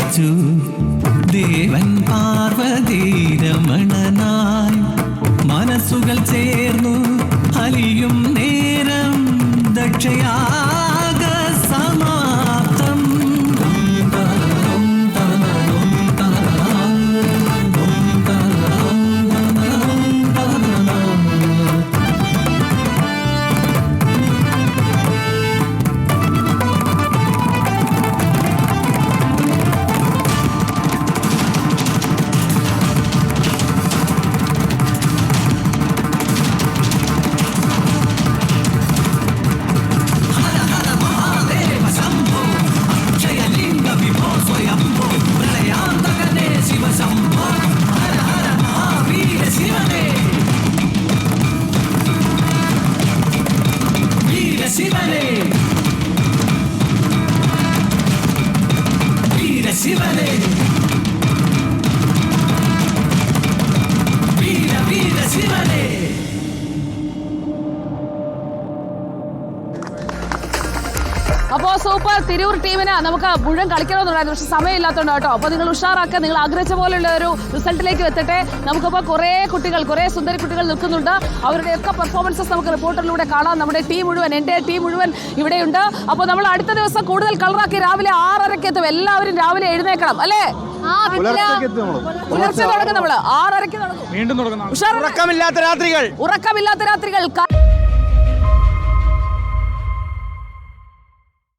ജനിച്ചു ദേവൻ പാർവതി രമണനായി മനസ്സുകൾ ചേർന്നു അലിയും നേരം ദക്ഷയാഗ സമാപ്തം. അപ്പോൾ സൂപ്പർ തിരൂർ ടീമിന് നമുക്ക് മുഴുവൻ കളിക്കണമെന്നുണ്ടായിരുന്നു, പക്ഷെ സമയമില്ലാത്തതുകൊണ്ട് കേട്ടോ. അപ്പോൾ നിങ്ങൾ ഉഷാറാക്കുക, നിങ്ങൾ ആഗ്രഹിച്ച പോലെയുള്ള ഒരു റിസൾട്ടിലേക്ക് എത്തട്ടെ. നമുക്കിപ്പോൾ കുറേ സുന്ദരി കുട്ടികൾ നിൽക്കുന്നുണ്ട്. അവരുടെയൊക്കെ പെർഫോമൻസസ് നമുക്ക് റിപ്പോർട്ടറിലൂടെ കാണാം. നമ്മുടെ ടീം മുഴുവൻ, എൻ്റെ ടീം മുഴുവൻ ഇവിടെയുണ്ട്. അപ്പോൾ നമ്മൾ അടുത്ത ദിവസം കൂടുതൽ കളറാക്കി രാവിലെ 6:30 എത്തും. എല്ലാവരും രാവിലെ എഴുന്നേക്കണം അല്ലേ? പുലർച്ചെ തുടങ്ങും, നമ്മൾ 6:30 തുടങ്ങും. ഉറക്കമില്ലാത്ത രാത്രികൾ